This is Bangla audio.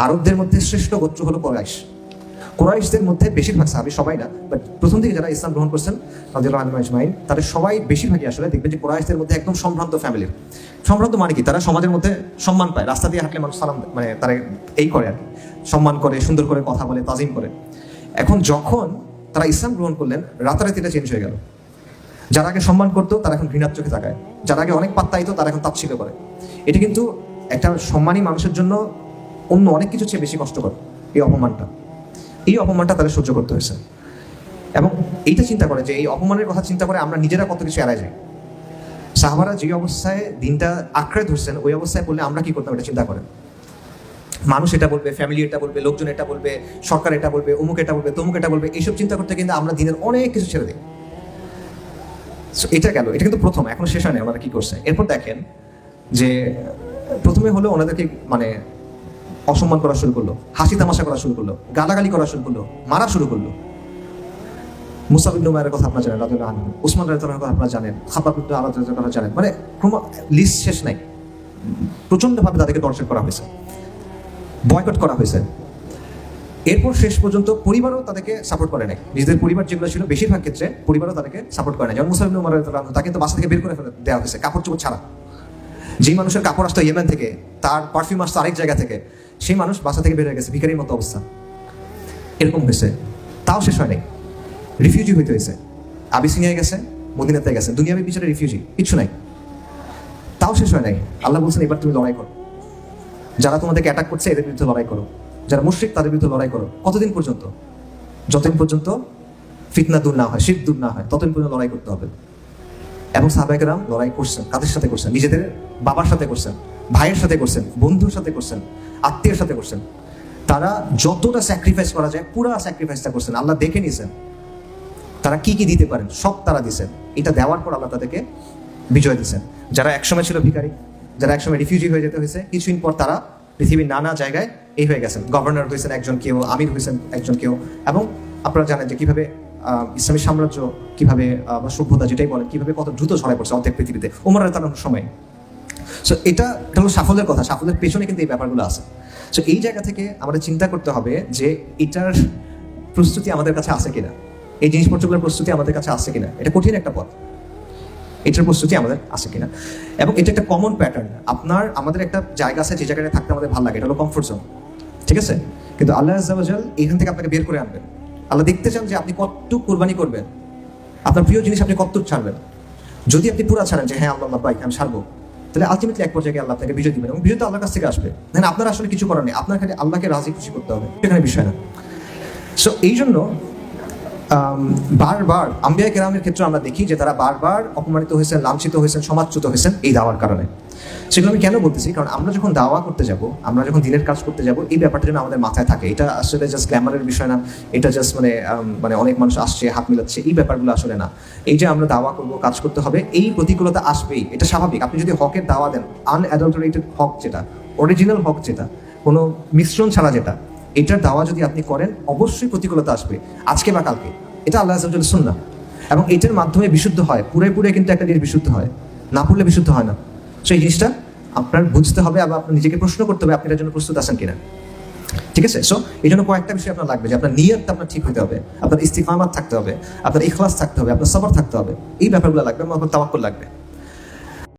আরবদের মধ্যে শ্রেষ্ঠ গোত্র হলো কুরাইশ। কুরাইশদের মধ্যে বেশিরভাগ সাহাবী, সবাই না, বাট প্রথম দিকে যারা ইসলাম গ্রহণ করছেন রাদিয়াল্লাহু আনহুম আজমাইন, তাদের সবাই বেশিরভাগই আসলে দেখবেন যে কুরাইশদের মধ্যে একদম সম্ভ্রান্ত ফ্যামিলির। সম্ভ্রান্ত মানে কি? তারা সমাজের মধ্যে সম্মান পায়, রাস্তা দিয়ে হাঁটলে মানুষ সালাম, মানে তারা এই করে আর কি, সম্মান করে, সুন্দর করে কথা বলে, তাজিম করে। এখন যখন তারা ইসলাম গ্রহণ করলেন, রাতারাতি এটা চেঞ্জ হয়ে গেল। যারা আগে সম্মান করতো তারা এখন ঘৃণার চোখে তাকায়, যারা আগে অনেক পাত্তাইতো তারা এখন তাচ্ছিল্য করে। এটা কিন্তু একটা সম্মানী মানুষের জন্য অন্য অনেক কিছু চেয়ে বেশি কষ্টকর। এই অপমানটা তাদের সহ্য করতে হয়েছে। এবং এইটা চিন্তা করে যে এই অপমানের কথা চিন্তা করে আমরা নিজেরা কত কিছু এড়াই যাই। সাহাবারা যে অবস্থায় দিনটা আঁকড়ে ধরছেন, ওই অবস্থায় পড়লে আমরা কি করতাম এটা চিন্তা করেন। মানুষ এটা বলবে, ফ্যামিলি এটা বলবে, লোকজন এটা বলবে, সরকার এটা বলবে, অমুক এটা বলবে, তমুক এটা বলবে, এইসব চিন্তা করতে কিন্তু আমরা দিনের অনেক কিছু ছেড়ে দিই। এটা গেল, এটা কিন্তু প্রথম, এখনো শেষ হয়নি ওনারা কি করছে। এরপর দেখেন যে প্রথমে হলো ওনাদেরকে মানে অসম্মান করা শুরু করলো, হাসি তামাশা করা শুরু করলো, গালাগালি করা শুরু করলো, মারা শুরু করলো। মুসাব ইবনে উমাইরের কথা আপনারা জানেন, রাদিয়াল্লাহু আনহু, উসমান রাদিয়াল্লাহু আনহুর কথা আপনারা জানেন, খাব্বাব ইবনে আরাদ রাদিয়াল্লাহু আনহুর কথা জানেন। মানে লিস্ট শেষ নাই। প্রচন্ডভাবে তাদেরকে টর্চার করা হয়েছে, বয়কট করা হয়েছে। এরপর শেষ পর্যন্ত পরিবারও তাদেরকে সাপোর্ট করে নাই। নিজেদের পরিবার যেগুলো ছিল বেশিরভাগ ক্ষেত্রে পরিবারও তাদেরকে সাপোর্ট করে নাই। যেমন মুসাব ইবনে উমাইর রাদিয়াল্লাহু আনহু, তাকে তো বাসা থেকে বের করে দেওয়া হয়েছে কাপড় চোপড় ছাড়া। যেই মানুষের কাপড় আসতো ইয়েমেন থেকে, তার পারফিউম আসতো আরেক জায়গা থেকে, সেই মানুষ বাসা থেকে বের হয়ে গেছে, ভিখারির মতো অবস্থা। এরকম হয়েছে। তাও শেষ হয় নাই, রিফিউজি হইতে হয়েছে। আবিসিনিয়ায় গেছে, মদিনাতে গেছে, দুনিয়াবি বিচারে রিফিউজি, কিছু নাই। তাও শেষ হয় নাই। আল্লাহ বলছেন এবার তুমি লড়াই করো, যারা তোমাদেরকে অ্যাটাক করছে এদের বিরুদ্ধে লড়াই করো, যারা মুশরিক তাদের বিরুদ্ধে লড়াই করো। কতদিন পর্যন্ত? যতদিন পর্যন্ত ফিতনা দূর না হয়, শিরক দূর না হয়, ততদিন পর্যন্ত লড়াই করতে হবে। এবং সাহাবায়ে কেরাম লড়াই করছেন। কাদের সাথে করছেন? নিজেদের বাবার সাথে করছেন, ভাইয়ের সাথে করছেন, বন্ধুর সাথে করছেন, আত্মীয়ের সাথে করছেন। তারা যতটা স্যাক্রিফাইস করা যায় পুরা স্যাক্রিফাইসটা করছেন। আল্লাহ দেখে নিয়েছেন তারা কি কি দিতে পারেন, সব তারা দিচ্ছেন। এটা দেওয়ার পর আল্লাহ তাদেরকে বিজয় দিচ্ছেন। যারা একসময় ছিল ভিখারি, যারা একসময় রিফিউজি হয়ে যেতে হয়েছে, কিছুদিন পর তারা পৃথিবীর নানা জায়গায় এই হয়ে গেছেন। গভর্নর হয়েছেন একজন কেউ, আমির হয়েছেন একজন কেউ। এবং আপনারা জানেন যে কিভাবে ইসলামী সাম্রাজ্য, কিভাবে সভ্যতা যেটাই বলেন, কিভাবে কত দ্রুত ছড়ায় পড়ছে অর্ধেক পৃথিবীতে ওমর রাদিয়াল্লাহু আনহুর সময়। সো এটা হলো সাফল্যের কথা। সাফল্যের পেছনে কিন্তু এই ব্যাপারগুলো আছে। সো এই জায়গা থেকে আমাদের চিন্তা করতে হবে যে এটার প্রস্তুতি আমাদের কাছে আছে কিনা, এই জিনিসপত্রগুলোর প্রস্তুতি আমাদের কাছে আছে কিনা। এটা কঠিন একটা পথ, এটার প্রস্তুতি আমাদের আছে কিনা। এবং এটা একটা কমন প্যাটার্ন। আমাদের একটা জায়গা আছে যে জায়গায় থাকতে আমাদের ভালো লাগে, এটা হলো কমফোর্ট জোন, ঠিক আছে? কিন্তু আল্লাহ আযজা ওয়া জাল এখান থেকে আপনাকে বের করে আনবেন। আল্লাহ দেখতে চান যে আপনি কতটুকু কোরবানি করবেন, আপনার প্রিয় জিনিস আপনি কতটুকু ছাড়বেন। যদি আপনি পুরা ছাড়েন যে হ্যাঁ আল্লাহ বাইক আমি ছাড়বো, তাহলে আলটিমেটলি এক পর্যায়ে আল্লাহ আপনাকে বিজয় দিবেন এবং বিজয় তো আল্লাহর কাছ থেকে আসবে। দেখেন আপনার আসলে কিছু করার নেই, আপনার খালি আল্লাহকে রাজি খুশি করতে হবে, এখানে বিষয় না। সো এই জন্য বারবার আম্বিয়া কেরামের ক্ষেত্রে আমরা দেখি যে তারা বারবার অপমানিত হয়েছেন, লাঞ্ছিত হয়েছেন, সমাজচ্যুত হয়েছেন এই দাওয়ার কারণে। সেগুলো আমি কেন বলতেছি? কারণ আমরা যখন দাওয়া করতে যাব, আমরা যখন দিনের কাজ করতে যাব, এই ব্যাপারটা যেন আমাদের মাথায় থাকে। এটা আসলে জাস্ট গ্ল্যামারের বিষয় না, এটা জাস্ট মানে অনেক মানুষ আসছে হাত মিলাচ্ছে, এই ব্যাপারগুলো আসলে না। এই যে আমরা দাওয়া করবো, কাজ করতে হবে, এই প্রতিকূলতা আসবেই, এটা স্বাভাবিক। আপনি যদি হকের দাওয়া দেন, আনঅ্যাডাল্টারেটেড হক যেটা, অরিজিনাল হক যেটা, কোনো মিশ্রণ ছাড়া যেটা, এটার দাওয়া যদি আপনি করেন অবশ্যই প্রতিকূলতা আসবে, আজকে বা কালকে। এটা আল্লাহ আযজা ওয়া জাল সুন্নাহ। এবং এটার মাধ্যমে বিশুদ্ধ হয়, পুরে কিন্তু একটা জিনিস বিশুদ্ধ হয়, না পড়লে বিশুদ্ধ হয় না। সেই জিনিসটা আপনার বুঝতে হবে, আবার আপনার নিজেকে প্রশ্ন করতে হবে আপনি এটার জন্য প্রস্তুত আছেন কিনা, ঠিক আছে? সো এই জন্য কয়েকটা বিষয় আপনার লাগবে, যে আপনার নিয়তটা আপনার ঠিক হতে হবে, আপনার ইস্তিকামাত থাকতে হবে, আপনার ইখলাস থাকতে হবে, আপনার সবর থাকতে হবে, এই ব্যাপারগুলো লাগবে, আপনার তাওয়াক্কুল লাগবে।